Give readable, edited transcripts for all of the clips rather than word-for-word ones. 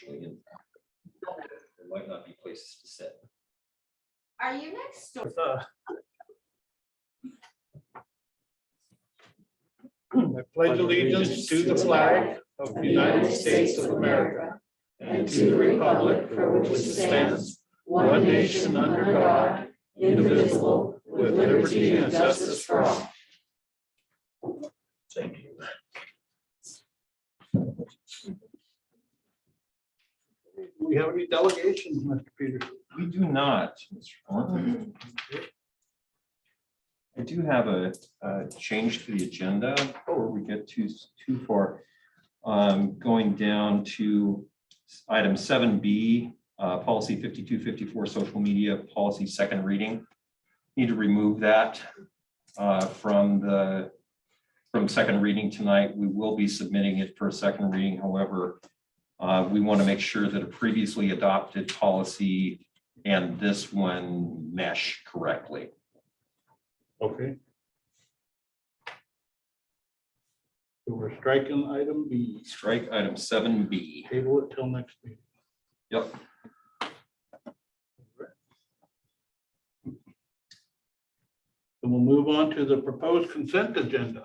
actually in. There might not be places to sit. Are you next door? I pledge allegiance to the flag of the United States of America and to the republic for which it stands, one nation under God, indivisible, with liberty and justice for all. Thank you. Do we have any delegations, Mr. Peters? We do not, Mr. Thornton. I do have a change to the agenda before we get too far. Going down to item 7B, policy 5254, social media policy, second reading. Need to remove that from second reading tonight. We will be submitting it for a second reading. However, we want to make sure that a previously adopted policy and this one mesh correctly. Okay. So we're striking item B. Strike item 7B. Table it till next meeting. Yep. And we'll move on to the proposed consent agenda.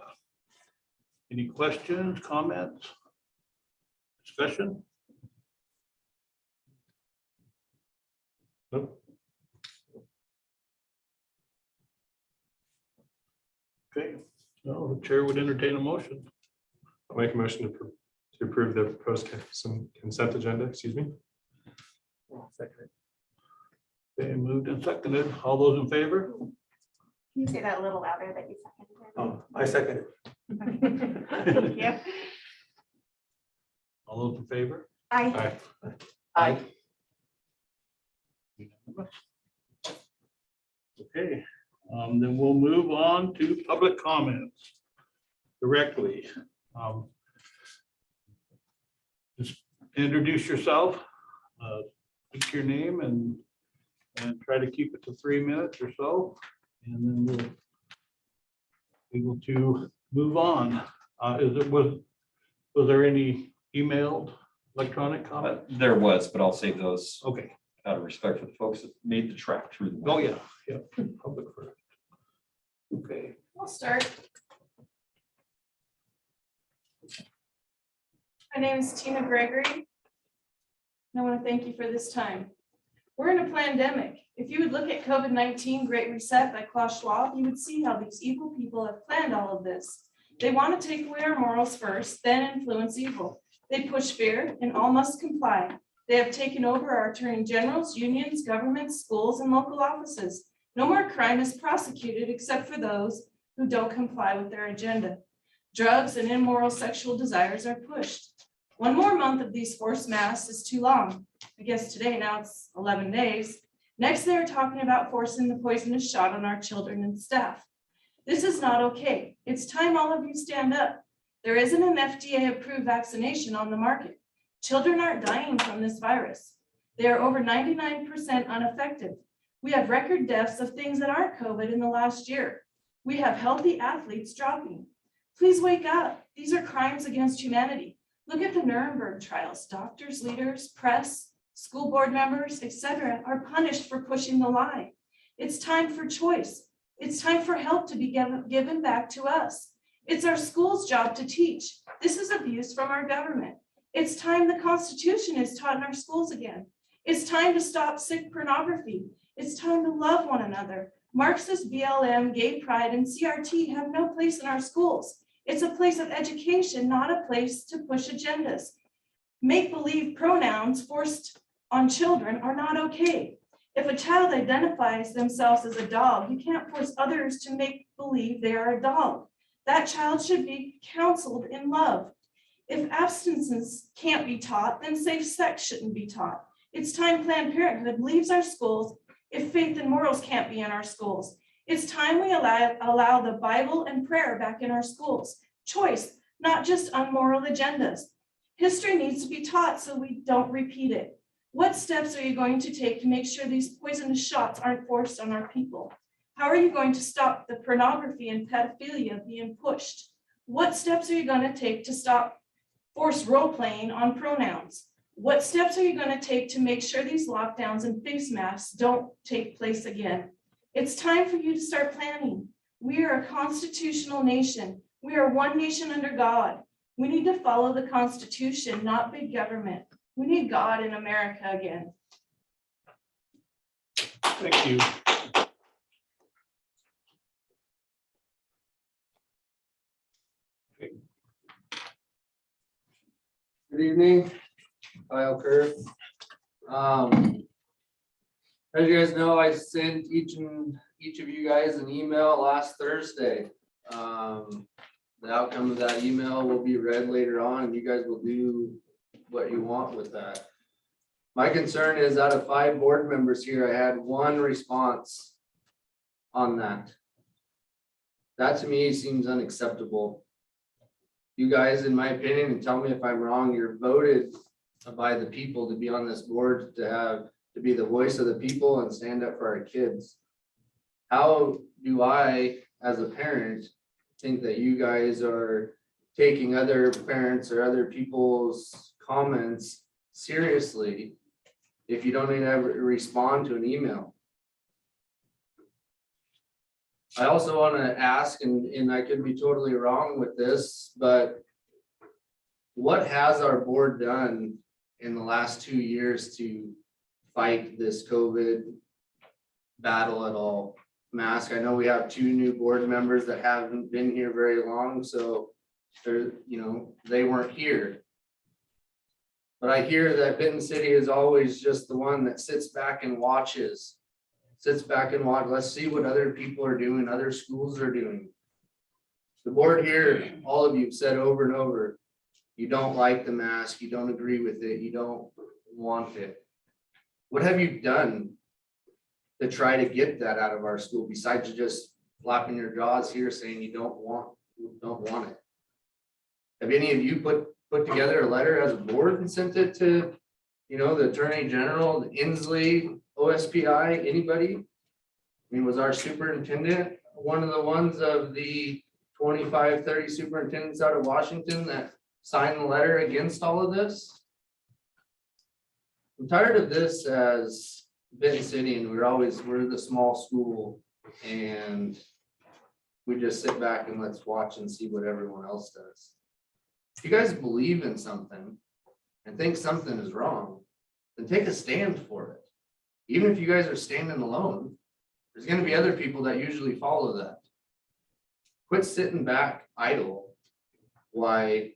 Any questions, comments, discussion? Nope. Okay, so the chair would entertain a motion. I'll make a motion to approve the proposed consent agenda, excuse me. Okay, moved and seconded. All those in favor? Can you say that a little louder that you seconded? I second it. Thank you. All those in favor? Aye. Aye. Okay, then we'll move on to public comments directly. Just introduce yourself, speak your name and try to keep it to 3 minutes or so, and then we'll be able to move on. Was there any emailed electronic comment? There was, but I'll save those Okay. out of respect for the folks that made the trek through the. Oh, yeah, yeah, public first. Okay. I'll start. My name is Tina Gregory. And I want to thank you for this time. We're in a pandemic. If you would look at COVID-19 Great Reset by Klaus Schwab, you would see how these evil people have planned all of this. They want to take away our morals first, then influence evil. They push fear and all must comply. They have taken over our attorney generals, unions, governments, schools, and local offices. No more crime is prosecuted except for those who don't comply with their agenda. Drugs and immoral sexual desires are pushed. One more month of these forced masks is too long. I guess today now it's 11 days. Next, they're talking about forcing the poisonous shot on our children and staff. This is not okay. It's time all of you stand up. There isn't an FDA-approved vaccination on the market. Children aren't dying from this virus. They are over 99% unaffected. We have record deaths of things that aren't COVID in the last year. We have healthy athletes dropping. Please wake up. These are crimes against humanity. Look at the Nuremberg trials. Doctors, leaders, press, school board members, etc. are punished for pushing the lie. It's time for choice. It's time for help to be given back to us. It's our school's job to teach. This is abuse from our government. It's time the Constitution is taught in our schools again. It's time to stop sick pornography. It's time to love one another. Marxist, BLM, gay pride, and CRT have no place in our schools. It's a place of education, not a place to push agendas. Make-believe pronouns forced on children are not okay. If a child identifies themselves as a dog, you can't force others to make believe they are a dog. That child should be counseled in love. If abstinence can't be taught, then safe sex shouldn't be taught. It's time Planned Parenthood leaves our schools if faith and morals can't be in our schools. It's time we allow the Bible and prayer back in our schools. Choice, not just unmoral agendas. History needs to be taught so we don't repeat it. What steps are you going to take to make sure these poisonous shots aren't forced on our people? How are you going to stop the pornography and pedophilia being pushed? What steps are you going to take to stop forced role-playing on pronouns? What steps are you going to take to make sure these lockdowns and face masks don't take place again? It's time for you to start planning. We are a constitutional nation. We are one nation under God. We need to follow the Constitution, not big government. We need God in America again. Thank you. Good evening, Kyle Kerr. As you guys know, I sent each of you guys an email last Thursday. The outcome of that email will be read later on, and you guys will do what you want with that. My concern is out of 5 board members here, I had 1 response on that. That to me seems unacceptable. You guys, in my opinion, and tell me if I'm wrong, you're voted by the people to be on this board, to be the voice of the people and stand up for our kids. How do I, as a parent, think that you guys are taking other parents or other people's comments seriously if you don't even ever respond to an email? I also want to ask, and I could be totally wrong with this, but what has our board done in the last 2 years to fight this COVID battle at all? Mask, I know we have 2 new board members that haven't been here very long, so they're, they weren't here. But I hear that Benton City is always just the one that sits back and watches. Let's see what other people are doing, other schools are doing. The board here, all of you have said over and over, you don't like the mask, you don't agree with it, you don't want it. What have you done to try to get that out of our school besides just flapping your jaws here saying you don't want it? Have any of you put together a letter as a board and sent it to, the Attorney General, the Inslee, OSPI, anybody? I mean, was our superintendent one of the ones of the 25, 30 superintendents out of Washington that signed the letter against all of this? I'm tired of this as Benton City, and we're the small school, and we just sit back and let's watch and see what everyone else does. If you guys believe in something and think something is wrong, then take a stand for it. Even if you guys are standing alone, there's going to be other people that usually follow that. Quit sitting back idle. Why?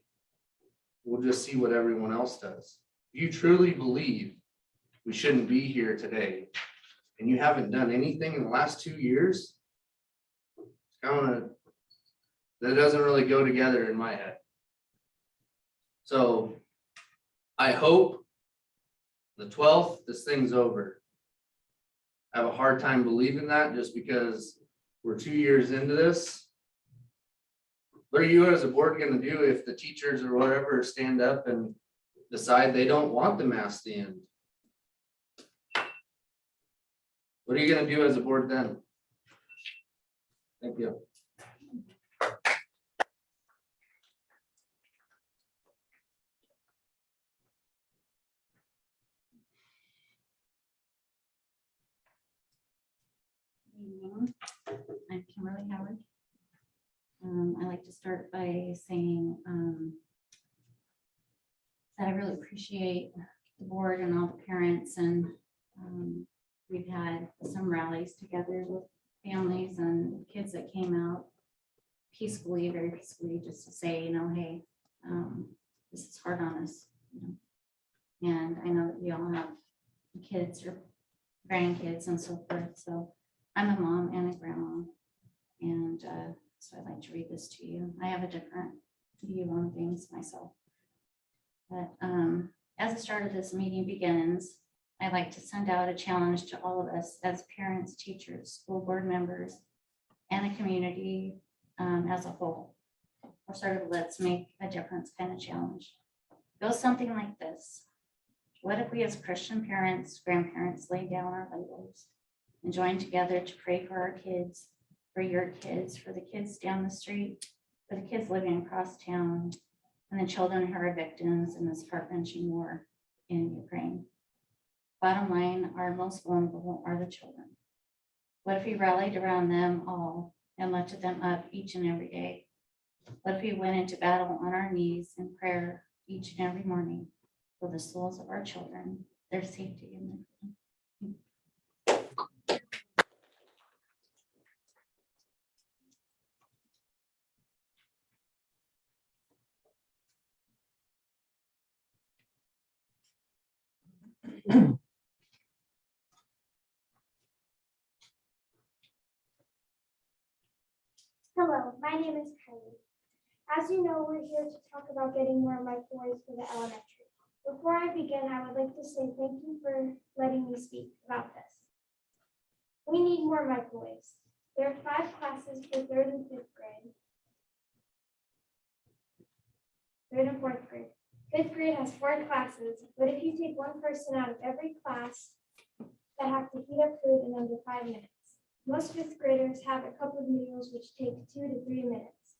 We'll just see what everyone else does. If you truly believe we shouldn't be here today, and you haven't done anything in the last 2 years, that doesn't really go together in my head. So I hope the 12th, this thing's over. I have a hard time believing that just because we're 2 years into this. What are you as a board going to do if the teachers or whatever stand up and decide they don't want the mask to end? What are you going to do as a board then? Thank you. Evening. I'm Kimberly Howard. I'd like to start by saying that I really appreciate the board and all the parents, and we've had some rallies together with families and kids that came out peacefully, very peacefully, just to say, hey, this is hard on us. And I know that we all have kids or grandkids and so forth. So I'm a mom and a grandma, and so I'd like to read this to you. I have a different view on things myself. But as the start of this meeting begins, I'd like to send out a challenge to all of us as parents, teachers, school board members, and the community as a whole. Or sort of let's make a difference kind of challenge. It goes something like this. What if we as Christian parents, grandparents lay down our labels and join together to pray for our kids, for your kids, for the kids down the street, for the kids living across town, and the children who are victims in this heart-wrenching war? in Ukraine. Bottom line, our most vulnerable are the children. What if we rallied around them all and lifted them up each and every day? What if we went into battle on our knees in prayer each and every morning for the souls of our children, their safety and their freedom? Hello, my name is Kylie. As you know, we're here to talk about getting more microwaves for the elementary. Before I begin, I would like to say thank you for letting me speak about this. We need more microwaves. There are 5 classes for 3rd and 5th grade. 3rd and 4th grade. 5th grade has 4 classes, but if you take one person out of every class, that have to heat up food in under 5 minutes. Most 5th graders have a couple of meals which take 2 to 3 minutes.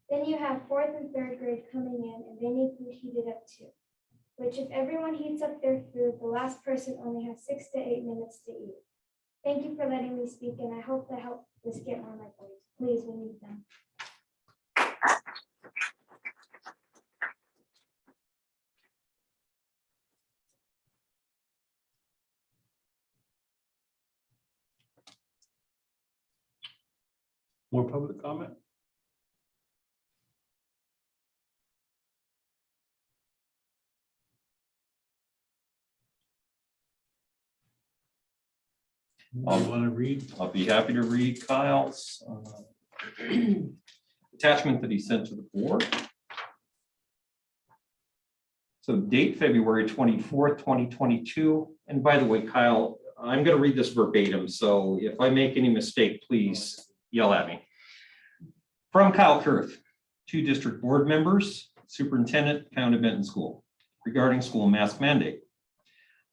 Then you have 4th and 3rd grade coming in and they need food heated up too, which if everyone heats up their food, the last person only has 6 to 8 minutes to eat. Thank you for letting me speak and I hope to help us get more microwaves. Please, we need them. More public comment? You want to read? I'll be happy to read Kyle's attachment that he sent to the board. So date February 24th, 2022. And by the way, Kyle, I'm going to read this verbatim. So if I make any mistake, please yell at me. From Kyle Kurth to district board members, superintendent, Town of Benton School, regarding school mask mandate.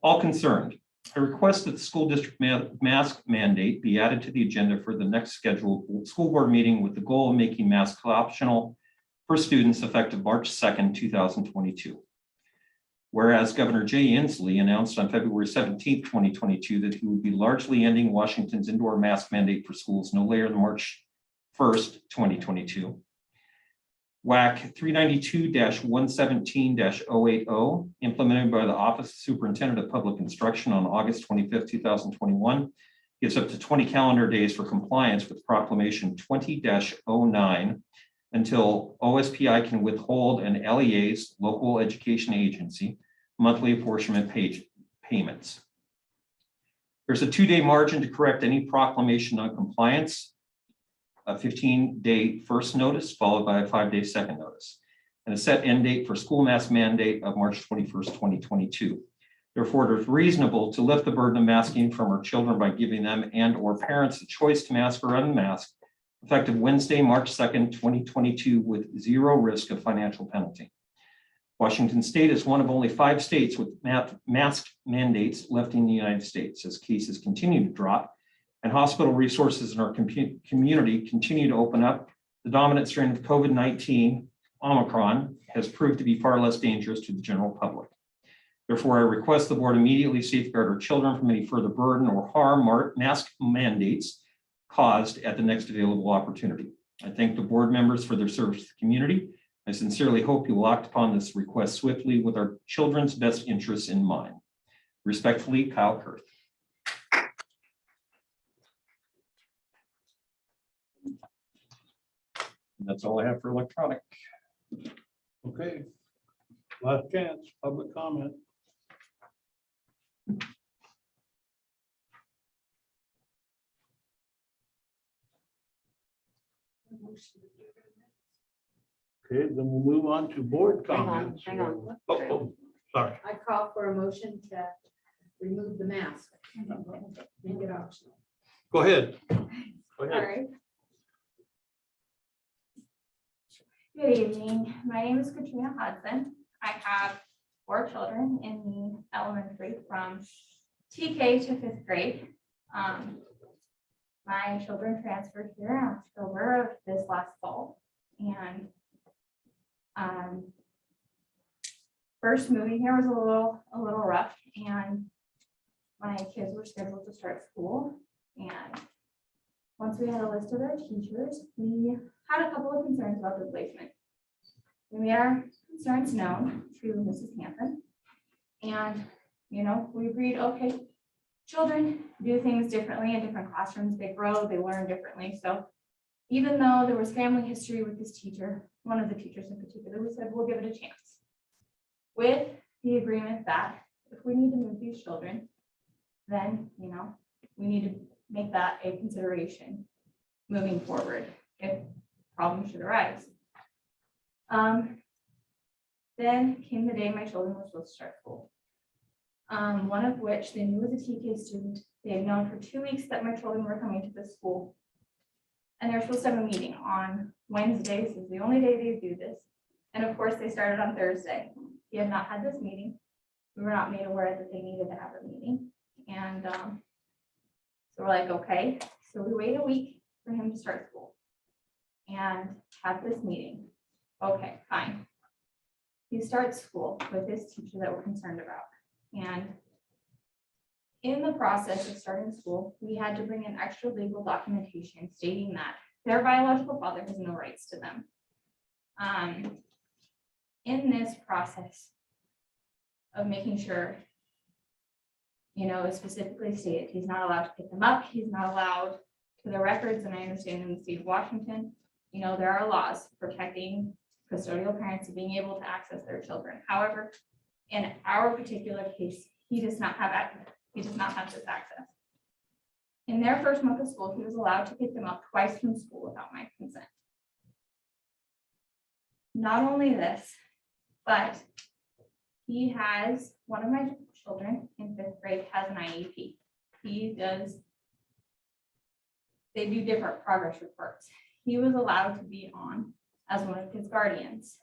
All concerned, I request that the school district mask mandate be added to the agenda for the next scheduled school board meeting with the goal of making masks optional for students effective March 2nd, 2022. Whereas Governor Jay Inslee announced on February 17th, 2022, that he would be largely ending Washington's indoor mask mandate for schools no later than March 1st, 2022. WAC 392-117-080, implemented by the Office of Superintendent of Public Instruction on August 25th, 2021, gives up to 20 calendar days for compliance with Proclamation 20-09 until OSPI can withhold an LEA's, local education agency, monthly apportionment payments. There's a 2-day margin to correct any proclamation non-compliance, a 15-day first notice followed by a 5-day second notice, and a set end date for school mask mandate of March 21st, 2022. Therefore, it is reasonable to lift the burden of masking from our children by giving them and or parents a choice to mask or unmask effective Wednesday, March 2nd, 2022 with zero risk of financial penalty. Washington State is one of only 5 states with mask mandates left in the United States. As cases continue to drop and hospital resources in our community continue to open up, the dominant strain of COVID-19, Omicron, has proved to be far less dangerous to the general public. Therefore, I request the board immediately safeguard our children from any further burden or harm mask mandates caused at the next available opportunity. I thank the board members for their service to the community. I sincerely hope you will act upon this request swiftly with our children's best interests in mind. Respectfully, Kyle Kurth. And that's all I have for electronic. Okay. Last chance, public comment. Okay, then we'll move on to board Hang on, comments. hang on. Oh, sorry. I call for a motion to remove the mask. Make it optional. Go ahead. Go All ahead. right. Good evening. My name is Katrina Hudson. I have 4 children in the elementary from TK to 5th grade. My children transferred here in October of this last fall, and first moving here was a little rough, and my kids were scheduled to start school. And once we had a list of their teachers, we had a couple of concerns about the placement. We made our concerns known to Mrs. Hampton. And, you know, we agreed, okay, children do things differently in different classrooms. They grow, they learn differently. So even though there was family history with this teacher, one of the teachers in particular, we said, we'll give it a chance. With the agreement that if we need to move these children, then, you know, we need to make that a consideration moving forward if problems should arise. Then came the day my children were supposed to start school. One of which they knew was a TK student. They had known for 2 weeks that my children were coming to this school. And they were supposed to have a meeting on Wednesdays, is the only day they do this. And of course, they started on Thursday. He had not had this meeting. We were not made aware that they needed to have a meeting. And so we're like, okay, so we wait a week for him to start school and have this meeting. Okay, fine. He starts school with this teacher that we're concerned about. And in the process of starting school, we had to bring in extra legal documentation stating that their biological father has no rights to them. In this process of making sure, you know, it specifically stated he's not allowed to pick them up, he's not allowed to their records, and I understand in the state of Washington, you know, there are laws protecting custodial parents of being able to access their children. However, in our particular case, he does not have access. He does not have this access. In their first month of school, he was allowed to pick them up twice from school without my consent. Not only this, but he has, one of my children in 5th grade has an IEP. They do different progress reports. He was allowed to be on as one of his guardians.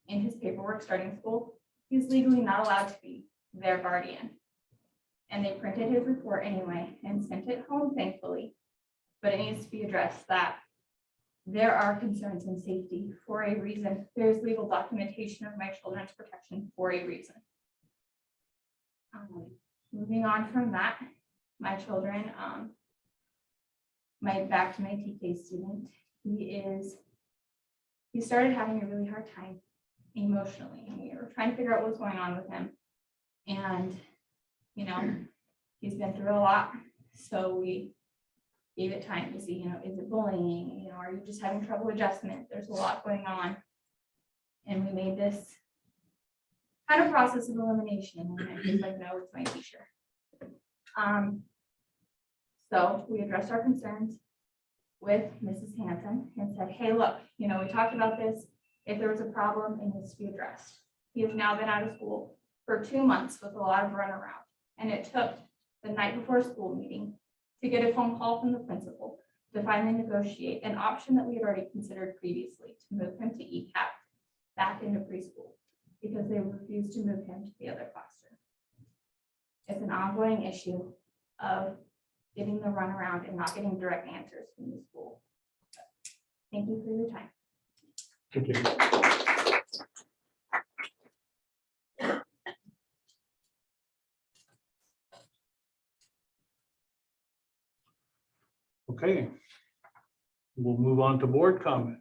In his paperwork starting school, he's legally not allowed to be their guardian. And they printed his report anyway and sent it home, thankfully. But it needs to be addressed that there are concerns in safety for a reason. There's legal documentation of my children's protection for a reason. Moving on from that, my children, back to my TK student, he started having a really hard time emotionally, and we were trying to figure out what's going on with him. And, you know, he's been through a lot, so we gave it time to see, you know, is it bullying? You know, are you just having trouble adjustment? There's a lot going on. And we made this kind of process of elimination, and I was like, no, it's my teacher. So we addressed our concerns with Mrs. Hanson and said, hey, look, you know, we talked about this. If there was a problem, it needs to be addressed. He has now been out of school for 2 months with a lot of runaround. And it took the night before school meeting to get a phone call from the principal to finally negotiate an option that we had already considered previously to move him to ECAP back into preschool because they refused to move him to the other classroom. It's an ongoing issue of getting the runaround and not getting direct answers from the school. Thank you for your time. Thank you. Okay. We'll move on to board comment.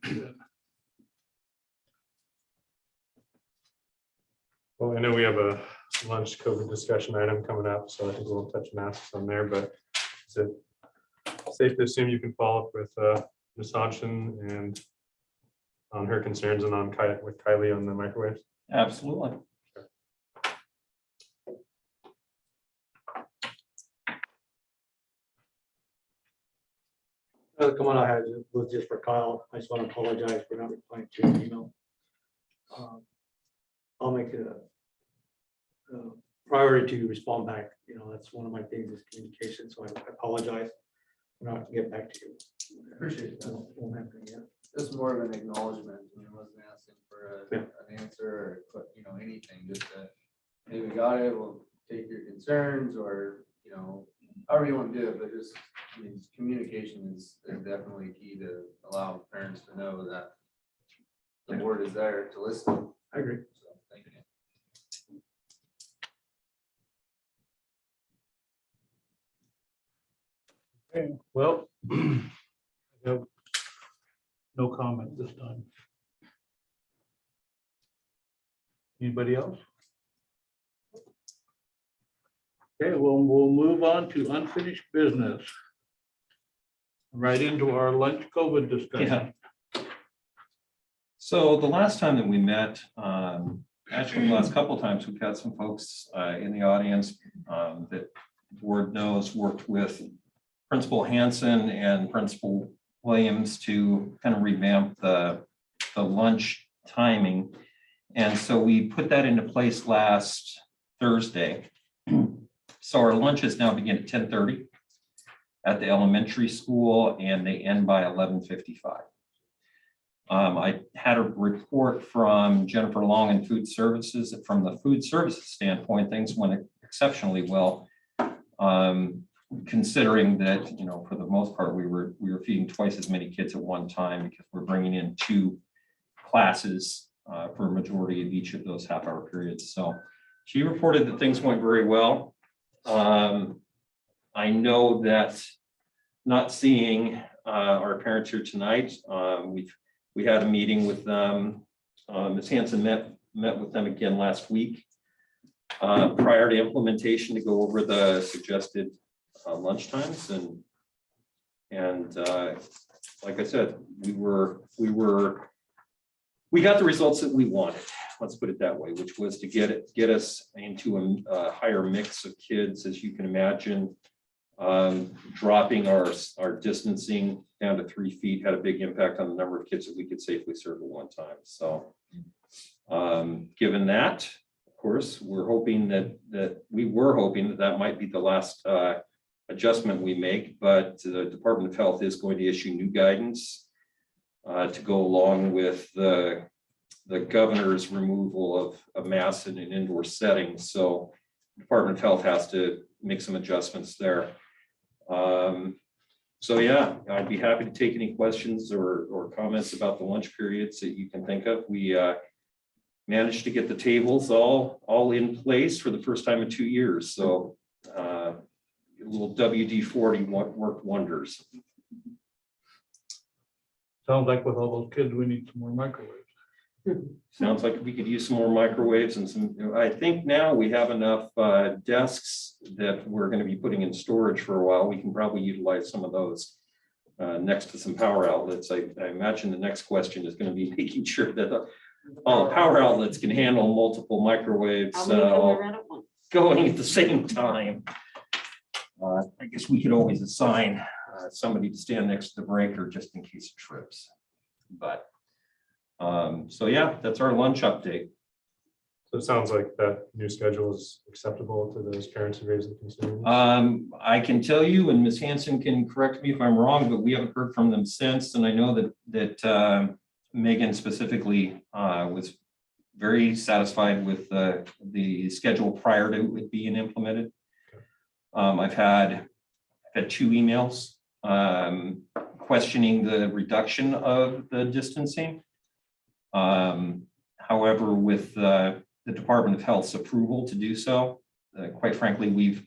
Well, I know we have a lunch COVID discussion item coming up, so I think we'll touch and ask on there, but is it safe to assume you can follow up with Ms. Hodgson and on her concerns and on with Kylie on the microwaves? Absolutely. The comment I had was just for Kyle. I just want to apologize for not replying to your email. I'll make it a priority to respond back. You know, that's one of my things is communication. So I apologize for not getting back to you. Appreciate that. Won't happen yet. Just more of an acknowledgement. I wasn't asking for an answer or, you know, anything, just to, hey, we got it, we'll take your concerns, or, you know, however you want to do it, but just, I mean, communication is definitely key to allow parents to know that the board is there to listen. I agree. So, thank you. Okay, well, I have no comment this time. Anybody else? Okay, well, we'll move on to unfinished business. Right into our lunch COVID discussion. So the last time that we met, actually the last couple of times, we've had some folks in the audience that the board knows worked with Principal Hanson and Principal Williams to kind of revamp the lunch timing. And so we put that into place last Thursday. So our lunches now begin at 10:30 at the elementary school and they end by 11:55. I had a report from Jennifer Long in Food Services. From the food services standpoint, things went exceptionally well. Considering that, you know, for the most part, we were feeding twice as many kids at one time because we're bringing in 2 classes for a majority of each of those half-hour periods. So she reported that things went very well. I know that not seeing our parents here tonight, we had a meeting with them. Ms. Hanson met with them again last week prior to implementation to go over the suggested lunch times. And like I said, we got the results that we wanted. Let's put it that way, which was to get us into a higher mix of kids, as you can imagine. Dropping our distancing down to 3 feet had a big impact on the number of kids that we could safely serve at one time. So given that, of course, we're hoping that might be the last adjustment we make, but the Department of Health is going to issue new guidance to go along with the governor's removal of masks in an indoor setting. So the Department of Health has to make some adjustments there. So yeah, I'd be happy to take any questions or comments about the lunch periods that you can think of. We managed to get the tables all in place for the first time in 2 years. So a little WD-40 worked wonders. Sounds like with all those kids, we need some more microwaves. Sounds like we could use some more microwaves and some, I think now we have enough desks that we're going to be putting in storage for a while. We can probably utilize some of those next to some power outlets. I imagine the next question is going to be making sure that all the power outlets can handle multiple microwaves going at the same time. I guess we could always assign somebody to stand next to the breaker just in case it trips. But so yeah, that's our lunch update. So it sounds like that new schedule is acceptable to those parents who raised the concerns. I can tell you, and Ms. Hanson can correct me if I'm wrong, but we haven't heard from them since. And I know that Megan specifically was very satisfied with the schedule prior to it being implemented. I've had 2 emails questioning the reduction of the distancing. However, with the Department of Health's approval to do so, quite frankly, we've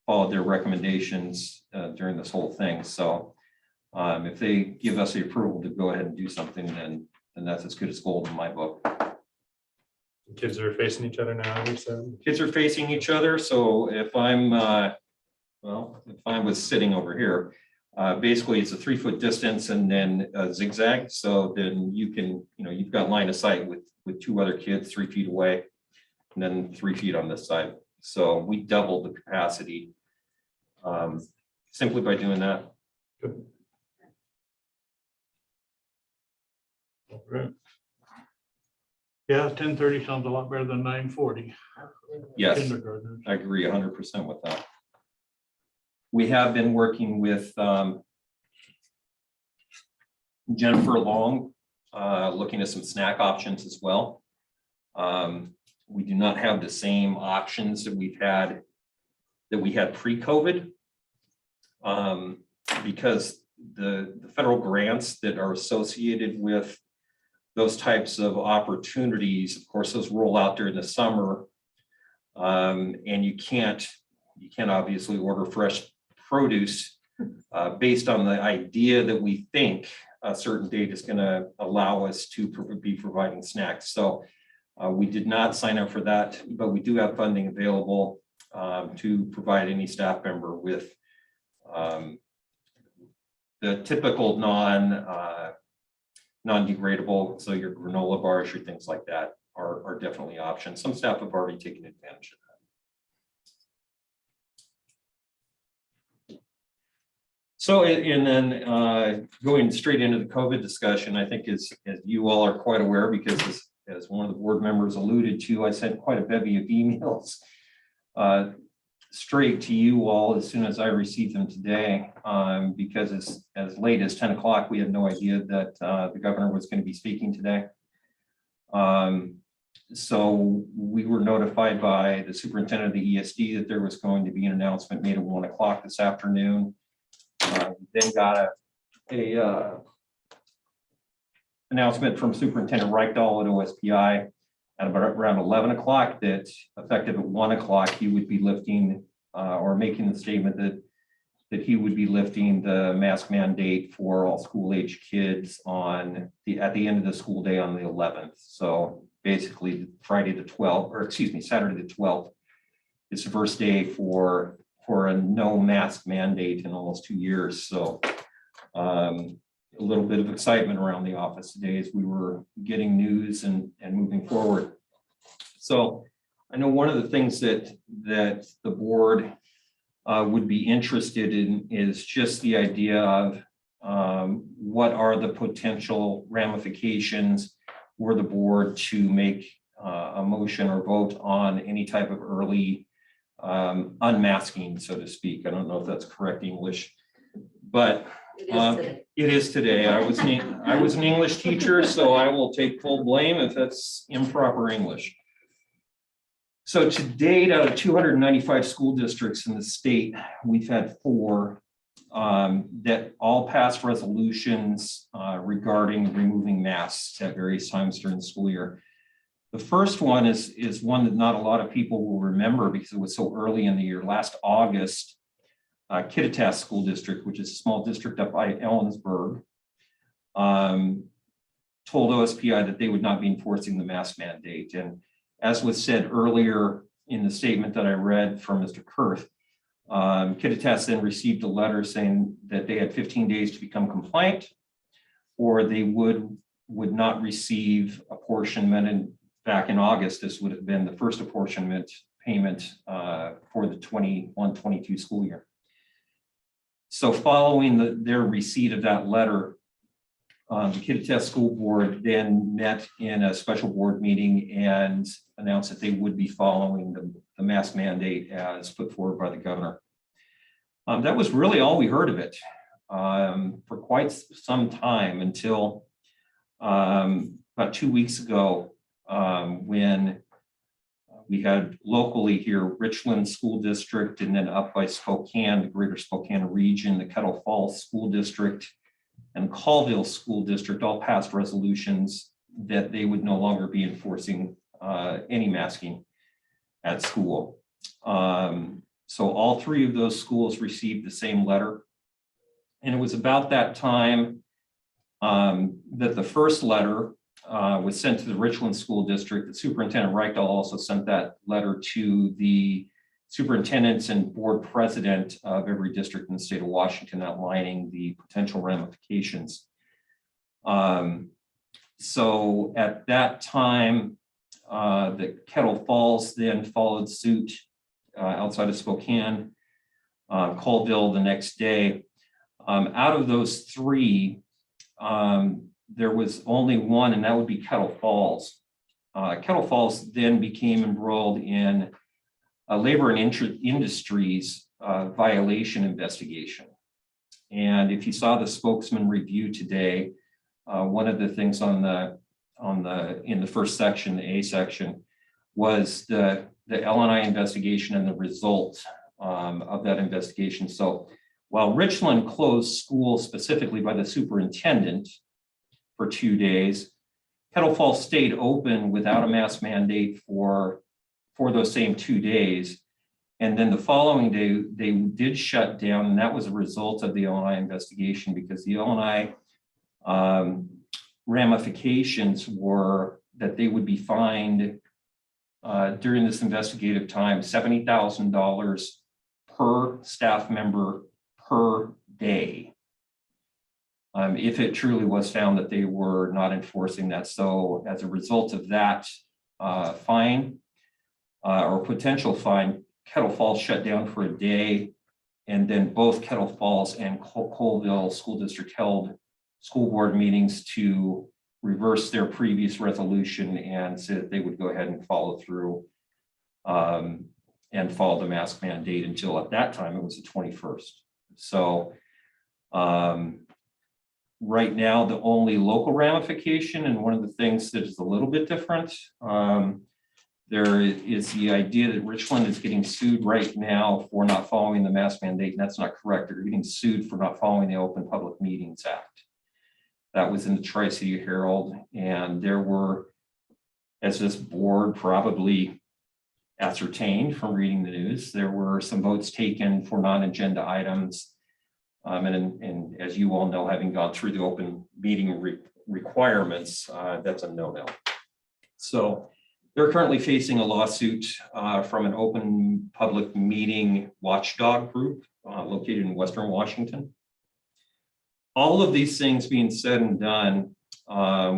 followed their recommendations during this whole thing. So if they give us the approval to go ahead and do something, then that's as good as gold in my book. Kids are facing each other now, you said? Kids are facing each other. So if I'm, if I was sitting over here, basically it's a 3-foot distance and then a zigzag. So then you can, you've got line of sight with 2 other kids 3 feet away and then 3 feet on this side. So we doubled the capacity simply by doing that. Good. All right. Yeah, 10:30 sounds a lot better than 9:40. Yes, Kindergartners. I agree 100% with that. We have been working with Jennifer Long, looking at some snack options as well. We do not have the same options that we had pre-COVID because the federal grants that are associated with those types of opportunities, of course, those roll out during the summer, and you can't obviously order fresh produce based on the idea that we think a certain date is going to allow us to be providing snacks. So we did not sign up for that, but we do have funding available to provide any staff member with the typical non-degradable, so your granola bars, your things like that are definitely options. Some staff have already taken advantage of that. So, and then going straight into the COVID discussion, I think as you all are quite aware, because as one of the board members alluded to, I sent quite a bevy of emails straight to you all as soon as I received them today, because as late as 10 o'clock, we had no idea that the governor was going to be speaking today. So we were notified by the superintendent of the ESD that there was going to be an announcement made at 1 o'clock this afternoon. Then got a announcement from Superintendent Reichdahl at OSPI at about around 11 o'clock that effective at 1 o'clock, he would be lifting or making the statement that he would be lifting the mask mandate for all school age kids at the end of the school day on the 11th. So basically Friday the 12th, or excuse me, Saturday the 12th is the first day for a no mask mandate in almost 2 years. So a little bit of excitement around the office today as we were getting news and moving forward. So I know one of the things that the board would be interested in is just the idea of what are the potential ramifications for the board to make a motion or vote on any type of early unmasking, so to speak. I don't know if that's correct English, but it is today. I was an English teacher, so I will take full blame if that's improper English. So to date, out of 295 school districts in the state, we've had 4 that all passed resolutions regarding removing masks at various times during the school year. The first one is one that not a lot of people will remember because it was so early in the year. Last August, Kittitas School District, which is a small district up by Ellensburg, told OSPI that they would not be enforcing the mask mandate. And as was said earlier in the statement that I read from Mr. Kurth, Kittitas then received a letter saying that they had 15 days to become compliant, or they would not receive apportionment. And back in August, this would have been the first apportionment payment for the 21-22 school year. So following their receipt of that letter, the Kittitas School Board then met in a special board meeting and announced that they would be following the mask mandate as put forward by the governor. That was really all we heard of it for quite some time until about 2 weeks ago when we had locally here Richland School District, and then up by Spokane, the greater Spokane region, the Kettle Falls School District, and Colville School District all passed resolutions that they would no longer be enforcing any masking at school. So all 3 of those schools received the same letter. And it was about that time that the first letter was sent to the Richland School District. The Superintendent Reichdahl also sent that letter to the superintendents and board president of every district in the state of Washington, outlining the potential ramifications. So at that time, the Kettle Falls then followed suit outside of Spokane, Colville the next day. Out of those 3, there was only one, and that would be Kettle Falls. Kettle Falls then became embroiled in a labor and industries violation investigation. And if you saw the spokesman review today, one of the things in the first section, the A section, was the L&I investigation and the results of that investigation. So while Richland closed school specifically by the superintendent for 2 days, Kettle Falls stayed open without a mask mandate for those same 2 days. And then the following day, they did shut down, and that was a result of the LNI investigation, because the LNI ramifications were that they would be fined during this investigative time, $70,000 per staff member per day. If it truly was found that they were not enforcing that. So as a result of that fine or potential fine, Kettle Falls shut down for a day, and then both Kettle Falls and Colville School District held school board meetings to reverse their previous resolution and said that they would go ahead and follow through and follow the mask mandate until, at that time, it was the 21st. So right now, the only local ramification, and one of the things that is a little bit different, there is the idea that Richland is getting sued right now for not following the mask mandate, and that's not correct. They're getting sued for not following the Open Public Meetings Act. That was in the Tri-City Herald, and there were, as this board probably ascertained from reading the news, there were some votes taken for non-agenda items. And as you all know, having gone through the open meeting requirements, that's a no-no. So they're currently facing a lawsuit from an open public meeting watchdog group located in Western Washington. All of these things being said and done,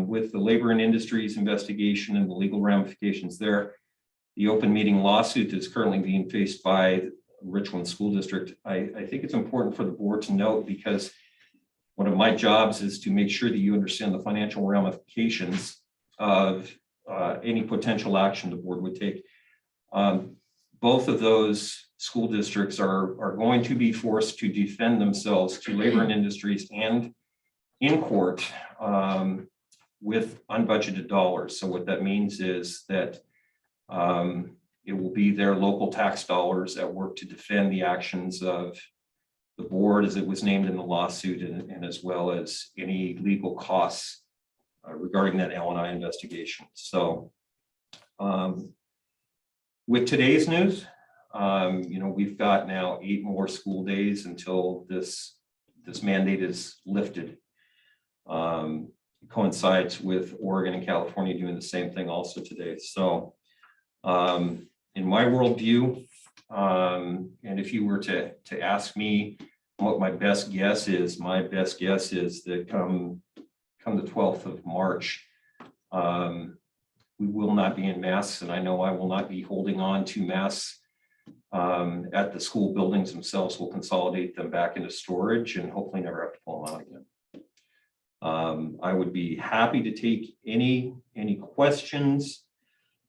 with the labor and industries investigation and the legal ramifications there, the open meeting lawsuit that's currently being faced by Richland School District, I think it's important for the board to note, because one of my jobs is to make sure that you understand the financial ramifications of any potential action the board would take. Both of those school districts are going to be forced to defend themselves to labor and industries and in court with unbudgeted dollars. So what that means is that it will be their local tax dollars at work to defend the actions of the board as it was named in the lawsuit, and as well as any legal costs regarding that LNI investigation. So with today's news, we've got now 8 more school days until this mandate is lifted. It coincides with Oregon and California doing the same thing also today. So in my worldview, and if you were to ask me what my best guess is that come the 12th of March, we will not be in masks, and I know I will not be holding on to masks at the school buildings themselves. We'll consolidate them back into storage and hopefully never have to pull them out again. I would be happy to take any questions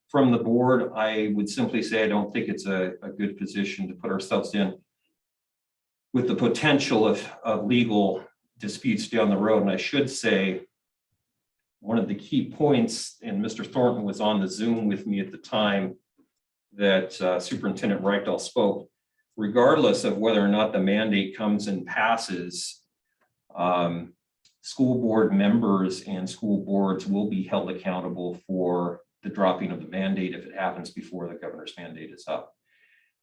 from the board. I would simply say I don't think it's a good position to put ourselves in with the potential of legal disputes down the road. And I should say, one of the key points, and Mr. Thornton was on the Zoom with me at the time that Superintendent Reichdahl spoke, regardless of whether or not the mandate comes and passes, school board members and school boards will be held accountable for the dropping of the mandate if it happens before the governor's mandate is up.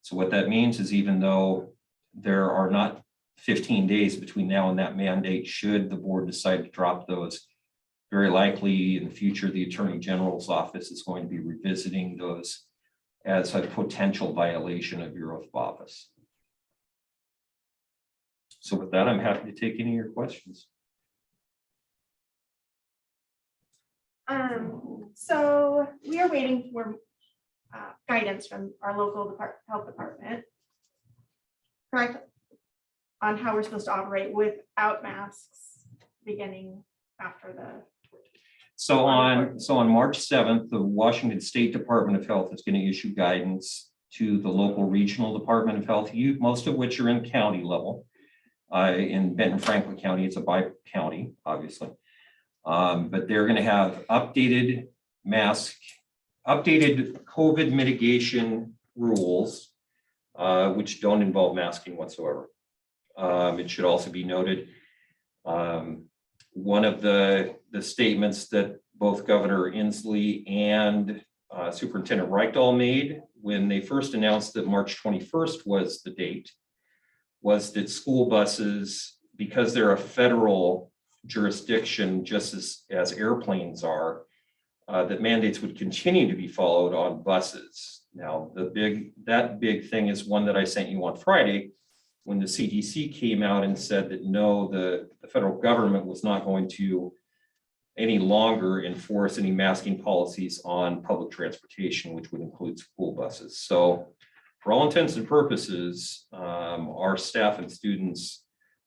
So what that means is, even though there are not 15 days between now and that mandate, should the board decide to drop those, very likely in the future, the Attorney General's office is going to be revisiting those as a potential violation of your oath of office. So with that, I'm happy to take any of your questions. So we are waiting for guidance from our local health department, correct, on how we're supposed to operate without masks beginning after the. So on March 7th, the Washington State Department of Health is going to issue guidance to the local regional Department of Health, most of which are in county level. In Benton Franklin County, it's a bi-county, obviously. But they're going to have updated COVID mitigation rules, which don't involve masking whatsoever. It should also be noted, one of the statements that both Governor Inslee and Superintendent Reichdahl made when they first announced that March 21st was the date, was that school buses, because they're a federal jurisdiction, just as airplanes are, that mandates would continue to be followed on buses. Now, that big thing is one that I sent you on Friday, when the CDC came out and said that no, the federal government was not going to any longer enforce any masking policies on public transportation, which would include school buses. So for all intents and purposes, our staff and students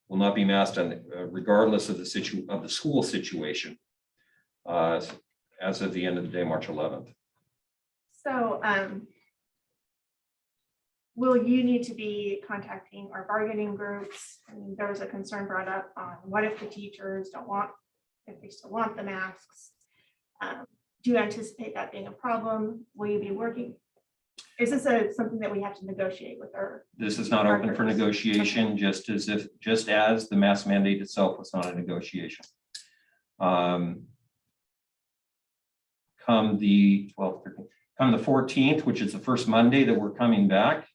will not be masked on, regardless of the school situation, as of the end of the day, March 11th. So, will you need to be contacting our bargaining groups? I mean, there was a concern brought up on what if the teachers don't want, if they still want the masks? Do you anticipate that being a problem? Will you be working? Is this something that we have to negotiate with our? This is not open for negotiation, just as the mask mandate itself was not a negotiation. Come the 12th, come the 14th, which is the first Monday that we're coming back.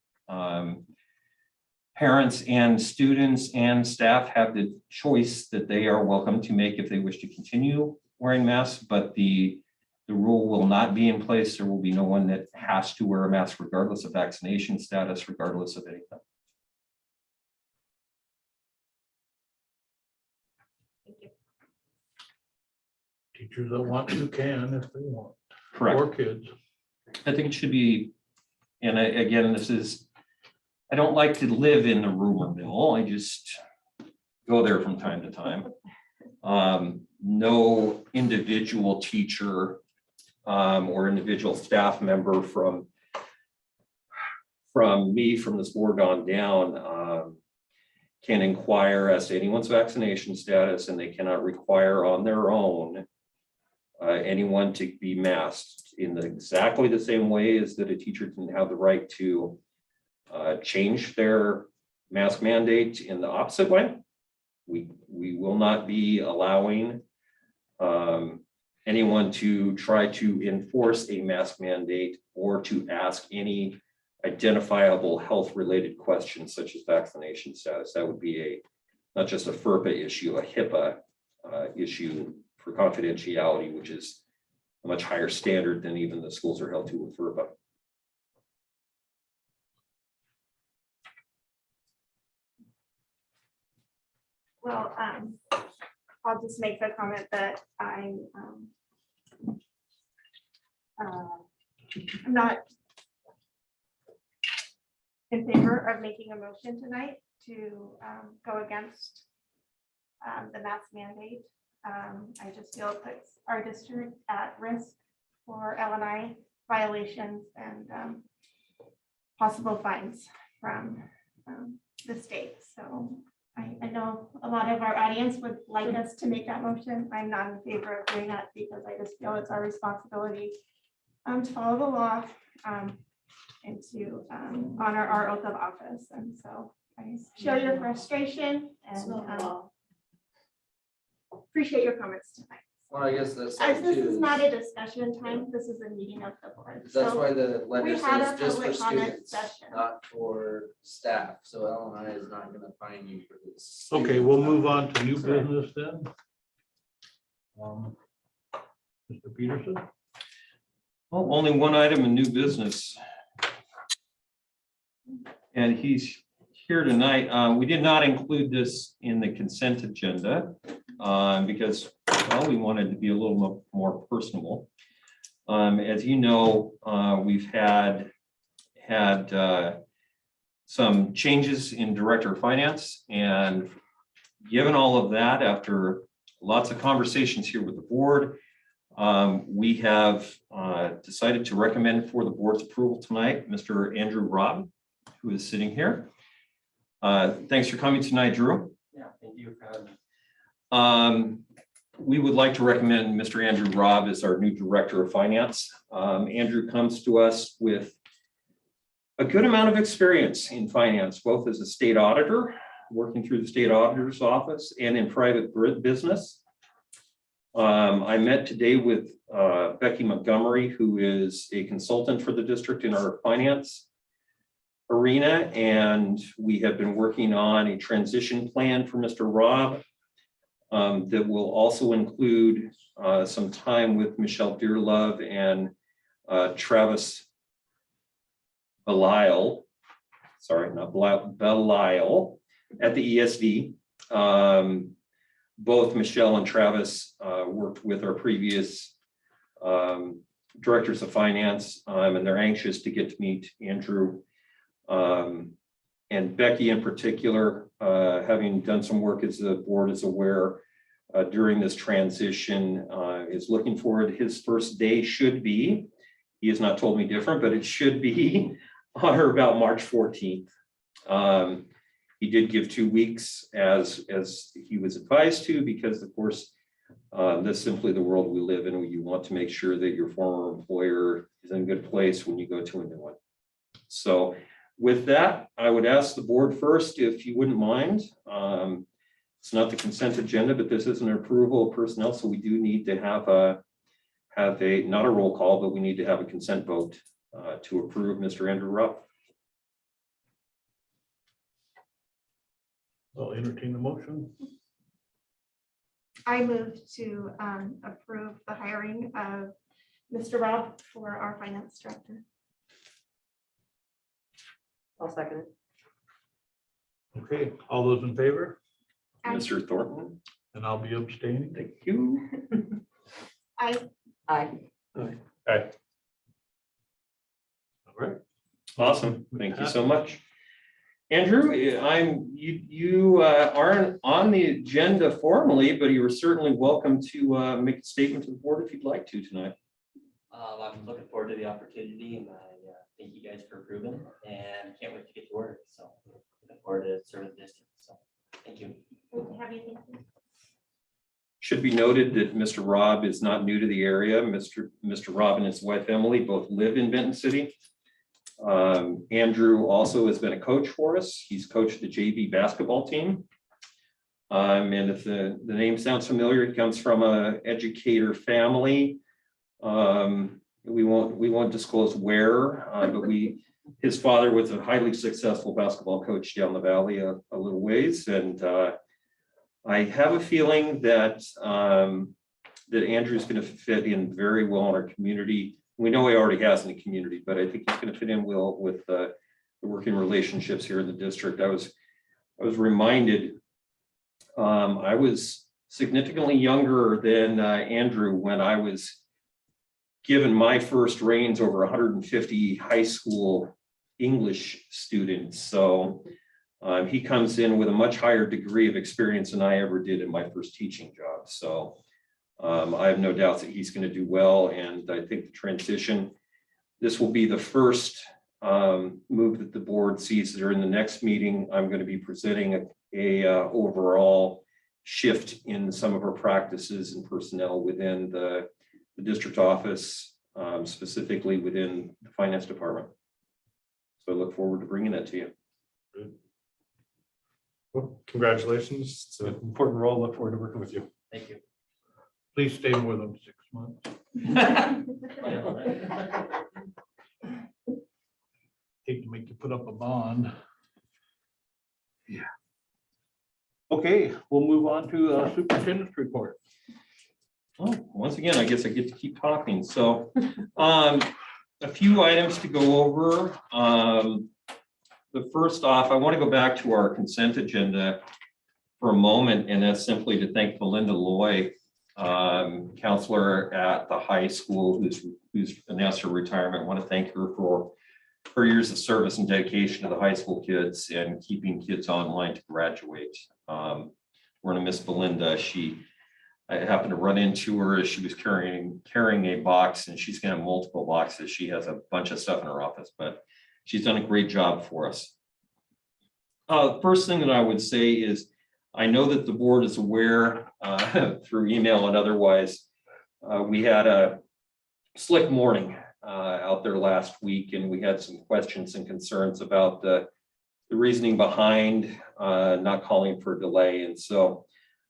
Parents and students and staff have the choice that they are welcome to make if they wish to continue wearing masks, but the rule will not be in place. There will be no one that has to wear a mask regardless of vaccination status, regardless of anything. Thank you. Teachers that want to can if they want, Correct. or kids. I think it should be, and again, I don't like to live in the rumor mill. I just go there from time to time. No individual teacher or individual staff member from me, from this board on down, can inquire as to anyone's vaccination status, and they cannot require on their own anyone to be masked in exactly the same way as that a teacher can have the right to change their mask mandate in the opposite way. We will not be allowing anyone to try to enforce a mask mandate or to ask any identifiable health-related questions such as vaccination status. That would be not just a FERPA issue, a HIPAA issue for confidentiality, which is a much higher standard than even the schools are held to with FERPA. Well, I'll just make the comment that I'm not in favor of making a motion tonight to go against the mask mandate. I just feel it puts our district at risk for L&I violations and possible fines from the state. So I know a lot of our audience would like us to make that motion. I'm not in favor of doing that because I just feel it's our responsibility to follow the law and to honor our oath of office. And so I share your frustration and appreciate your comments tonight. Well, I guess that's. As this too, is not a discussion time, this is a meeting of the board. That's So why the letter we had says a just for public comment students, session. not for staff. So L&I is not gonna fine you for this. Okay, we'll move on to new Correct. business then. Mr. Peterson? Well, only one item in new business. And he's here tonight. We did not include this in the consent agenda because, well, we wanted to be a little more personable. As you know, we've had some changes in Director of Finance, and given all of that, after lots of conversations here with the board, we have decided to recommend for the board's approval tonight, Mr. Andrew Robb, who is sitting here. Thanks for coming tonight, Drew. Yeah, thank you for having me. We would like to recommend Mr. Andrew Robb as our new Director of Finance. Andrew comes to us with a good amount of experience in finance, both as a state auditor, working through the state auditor's office, and in private business. I met today with Becky Montgomery, who is a consultant for the district in our finance arena, and we have been working on a transition plan for Mr. Rob that will also include some time with Michelle Dearlove and Travis Belial, sorry, not Belial, at the ESD. Both Michelle and Travis worked with our previous directors of finance, and they're anxious to get to meet Andrew. And Becky in particular, having done some work as the board is aware during this transition, is looking forward. His first day should be, he has not told me different, but it should be on or about March 14th. He did give 2 weeks as he was advised to, because of course, that's simply the world we live in. You want to make sure that your former employer is in a good place when you go to a new one. So with that, I would ask the board first, if you wouldn't mind. It's not the consent agenda, but this is an approval of personnel, so we do need to have a not a roll call, but we need to have a consent vote to approve Mr. Andrew Rupp. I'll entertain the motion. I move to approve the hiring of Mr. Rob for our finance director. I'll second it. Okay, all those in favor? Aye. Mr. Thornton, And I'll be abstaining. thank you. Aye. Aye. Okay, All right. Awesome, thank you so much. Andrew, you aren't on the agenda formally, but you are certainly welcome to make a statement to the board if you'd like to tonight. I'm looking forward to the opportunity, and I thank you guys for approving, and can't wait to get to work. So looking forward to serving the district. So thank you. Have you thank you. Should be noted that Mr. Rob is not new to the area. Mr. Rob and his wife Emily both live in Benton City. Andrew also has been a coach for us. He's coached the JV basketball team. And if the name sounds familiar, it comes from an educator family. We won't disclose where, but his father was a highly successful basketball coach down the valley a little ways, and I have a feeling that that Andrew's going to fit in very well in our community. We know he already has in the community, but I think he's going to fit in well with the working relationships here in the district. I was reminded, I was significantly younger than Andrew when I was given my first reins over 150 high school English students. So he comes in with a much higher degree of experience than I ever did in my first teaching job. So I have no doubts that he's going to do well. And I think the transition, this will be the first move that the board sees. During the next meeting, I'm going to be presenting a overall shift in some of our practices and personnel within the district office, specifically within the finance department. So I look forward to bringing that to you. good. Well, congratulations. It's an important role. Look forward to working with you. Thank you. Please stay more than 6 months. Hate to make you put up a bond. Yeah. Okay, we'll move on to superintendent's report. Oh, once again, I guess I get to keep talking. So a few items to go over. The first off, I want to go back to our consent agenda for a moment, and that's simply to thank Belinda Loy, counselor at the high school who's announced her retirement. I want to thank her for her years of service and dedication to the high school kids and keeping kids online to graduate. We're going to miss Belinda. I happened to run into her as she was carrying a box, and she's going to have multiple boxes. She has a bunch of stuff in her office, but she's done a great job for us. First thing that I would say is, I know that the board is aware through email and otherwise, we had a slick morning out there last week, and we had some questions and concerns about the reasoning behind not calling for a delay. And so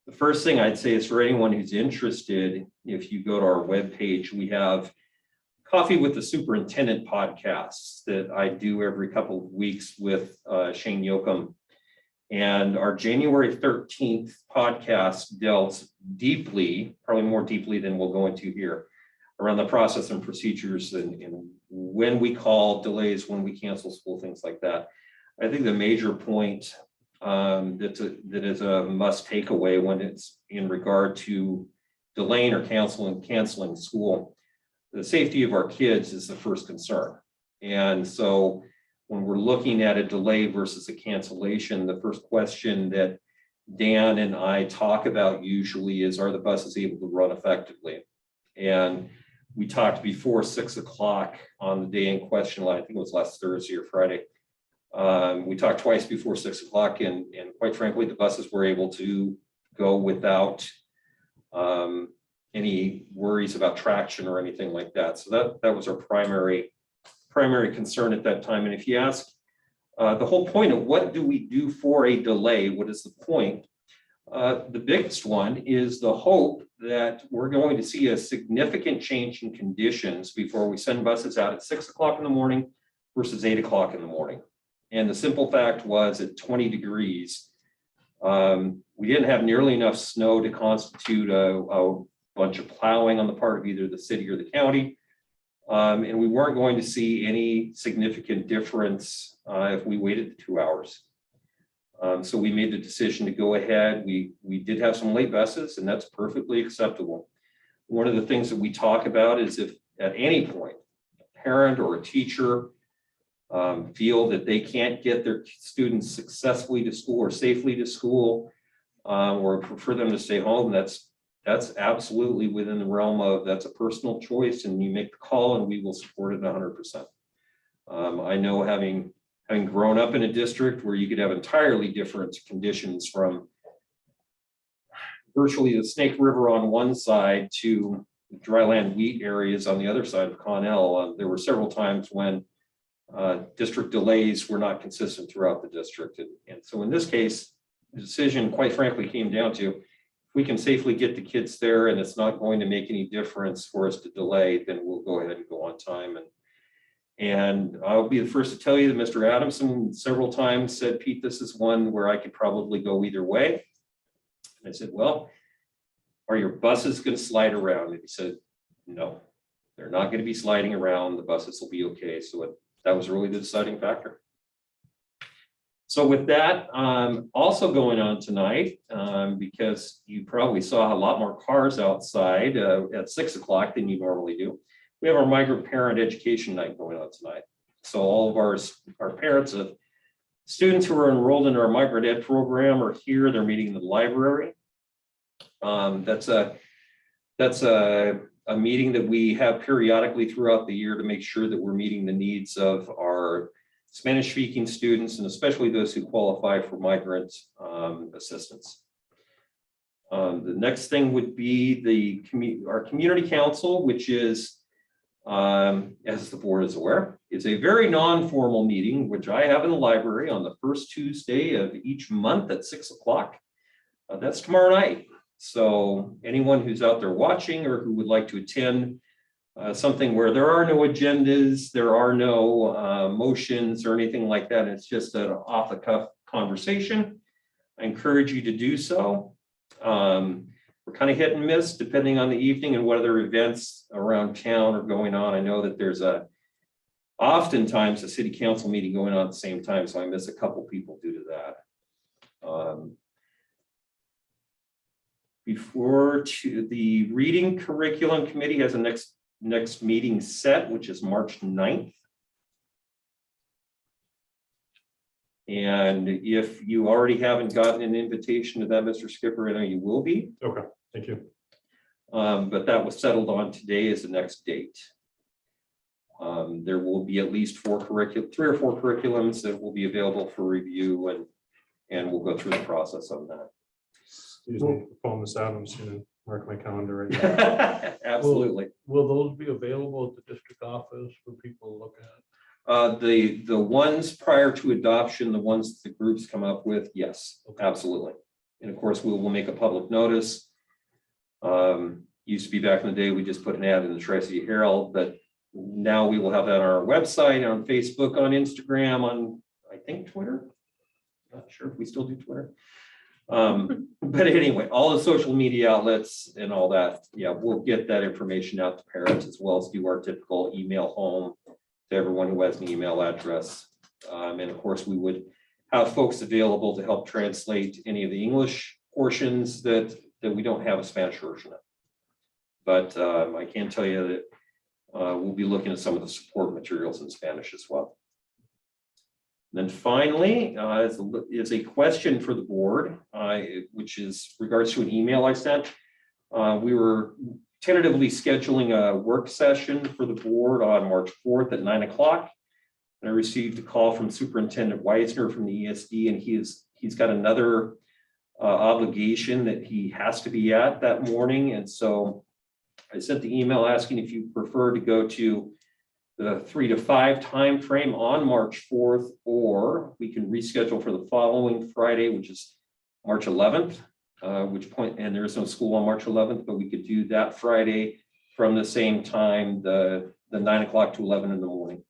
The first thing I'd say is for anyone who's interested, if you go to our webpage, we have Coffee with the Superintendent podcasts that I do every couple of weeks with Shane Yoakum. And our January 13th podcast dealt deeply, probably more deeply than we'll go into here, around the process and procedures and when we call delays, when we cancel school, things like that. I think the major point that is a must take away when it's in regard to delaying or canceling school, the safety of our kids is the first concern. And so when we're looking at a delay versus a cancellation, the first question that Dan and I talk about usually is, are the buses able to run effectively? And we talked before 6 o'clock on the day in question, I think it was last Thursday or Friday. We talked twice before 6 o'clock, and quite frankly, the buses were able to go without any worries about traction or anything like that. So that was our primary concern at that time. And if you ask the whole point of what do we do for a delay, what is the point? The biggest one is the hope that we're going to see a significant change in conditions before we send buses out at 6 o'clock in the morning versus 8 o'clock in the morning. And the simple fact was at 20 degrees, we didn't have nearly enough snow to constitute a bunch of plowing on the part of either the city or the county. And we weren't going to see any significant difference if we waited 2 hours. So we made the decision to go ahead. We did have some late buses, and that's perfectly acceptable. One of the things that we talk about is if at any point a parent or a teacher feel that they can't get their students successfully to school or safely to school, or prefer them to stay home, that's absolutely within the realm of, that's a personal choice, and you make the call and we will support it 100%. I know having grown up in a district where you could have entirely different conditions from virtually the Snake River on one side to dryland wheat areas on the other side of Connell, there were several times when district delays were not consistent throughout the district. And so in this case, the decision, quite frankly, came down to, if we can safely get the kids there and it's not going to make any difference for us to delay, then we'll go ahead and go on time. And I'll be the first to tell you that Mr. Adamson several times said, Pete, this is one where I could probably go either way. And I said, well, are your buses going to slide around? And he said, no, they're not going to be sliding around. The buses will be okay. So that was really the deciding factor. So with that, also going on tonight, because you probably saw a lot more cars outside at 6 o'clock than you normally do, we have our migrant parent education night going on tonight. So all of our parents of students who are enrolled in our migrant ed program are here. They're meeting in the library. That's a meeting that we have periodically throughout the year to make sure that we're meeting the needs of our Spanish-speaking students, and especially those who qualify for migrant assistance. The next thing would be our community council, which is, as the board is aware, it's a very non-formal meeting, which I have in the library on the first Tuesday of each month at 6 o'clock. That's tomorrow night. So anyone who's out there watching or who would like to attend something where there are no agendas, there are no motions or anything like that, it's just an off-the-cuff conversation, I encourage you to do so. We're kind of hit and miss depending on the evening and what other events around town are going on. I know that there's oftentimes a city council meeting going on at the same time, so I miss a couple people due to that. The reading curriculum committee has a next meeting set, which is March 9th. And if you already haven't gotten an invitation to that, Mr. Skipper, I know you will be. Okay, thank you. But that was settled on today as the next date. There will be at least 3 or 4 curriculums that will be available for review, and we'll go through the process on that. Excuse me for pulling this out. I'm just gonna mark my calendar right now. Absolutely. Will those be available at the district office for people to look at? The ones prior to adoption, the ones the groups come up with, yes, absolutely. And of course, we will make a public notice. Used to be back in the day, we just put an ad in the Tri-City Herald, but now we will have that on our website, on Facebook, on Instagram, on, I think, Twitter. Not sure if we still do Twitter. But anyway, all the social media outlets and all that, yeah, we'll get that information out to parents as well as do our typical email home to everyone who has an email address. And of course, we would have folks available to help translate any of the English portions that we don't have a Spanish version of. But I can tell you that we'll be looking at some of the support materials in Spanish as well. And then finally, is a question for the board, which is regards to an email I sent. We were tentatively scheduling a work session for the board on March 4th at 9 o'clock. And I received a call from Superintendent Weisner from the ESD, and he's got another obligation that he has to be at that morning. And so I sent the email asking if you prefer to go to the 3 to 5 time frame on March 4th, or we can reschedule for the following Friday, which is March 11th, and there is no school on March 11th, but we could do that Friday from the same time, the 9 o'clock to 11 in the morning.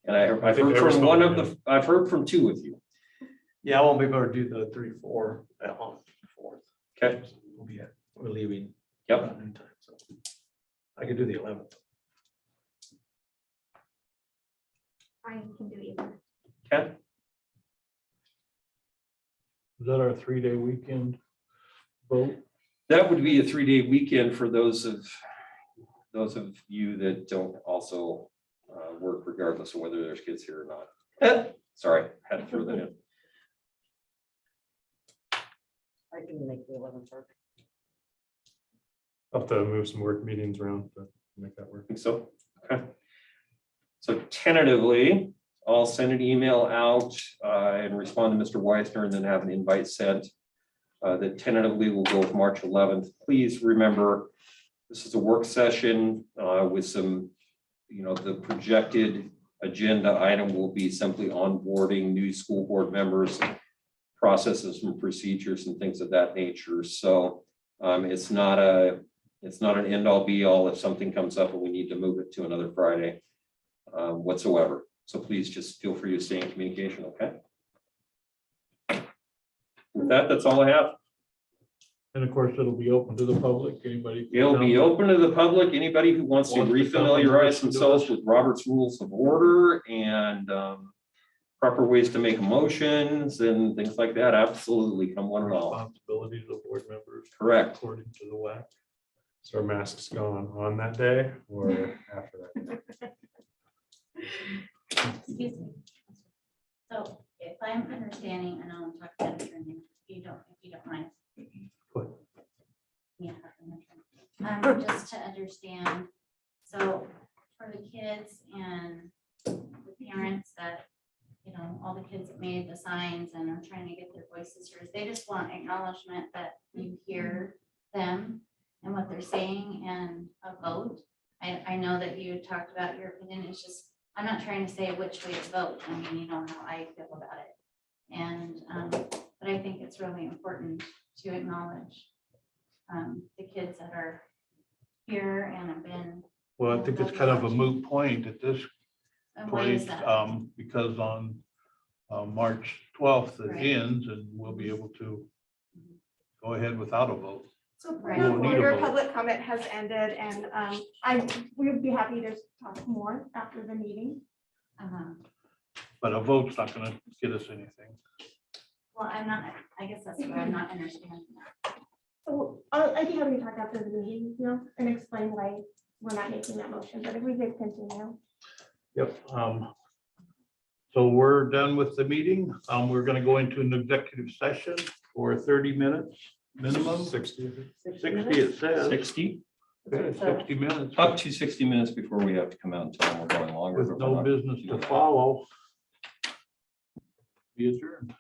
And I've heard from one of the, I've heard from 2 of you. Yeah, I won't be able to do the 3, 4 on the 4th. Okay. We're leaving. Yep. about noon time, so I could do the 11th. I can do either. Okay. Is that our 3-day weekend vote? That would be a 3-day weekend for those of you that don't also work regardless of whether there's kids here or not. Sorry, had to throw that in. I can make the 11th work. I'll have to move some work meetings around to make that work. I think so. Okay. So tentatively, I'll send an email out and respond to Mr. Weisner and then have an invite sent that tentatively will go with March 11th. Please remember, this is a work session with some, the projected agenda item will be simply onboarding new school board members, processes and procedures and things of that nature. So it's not an end all be all if something comes up and we need to move it to another Friday whatsoever. So please just feel free to stay in communication, okay? With that, that's all I have. And of course, it'll be open to the public, anybody. It'll be open to the public, anybody who wants to Wants to come and refamiliarize listen to themselves us. with Robert's Rules of Order and proper ways to make motions and things like that. Absolutely, come one and all. Responsibilities of board members. Correct. According to the WAC. So are masks gone on that day or after that? Excuse me. So if I'm understanding, and I'll talk about it, if you don't mind. What? Yeah. Just to understand, so for the kids and the parents that, all the kids that made the signs and are trying to get their voices heard, they just want acknowledgement that you hear them and what they're saying and a vote. I know that you talked about your opinion, it's just, I'm not trying to say which way to vote. I mean, you know how I feel about it. And, but I think it's really important to acknowledge the kids that are here and have been. Well, I think it's kind of a moot point at this And why is point, that? because on March 12th it Right. ends and we'll be able to go ahead without a vote. So point Right. of We'll need a order, vote. public comment has ended, and we would be happy to talk more after the meeting. But a vote's not gonna get us anything. Well, I guess that's where I'm not understanding that. So I'd be happy to talk after the meeting, and explain why we're not making that motion, but if we could continue. Yep. So we're done with the meeting. We're gonna go into an executive session for 30 minutes minimum. 60. 60 it says. 60, Okay, 60 minutes. up to 60 minutes before we have to come out and tell them we're going longer. With no business to follow. Be adjourned.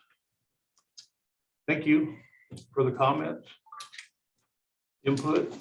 Thank you for the comments. Input.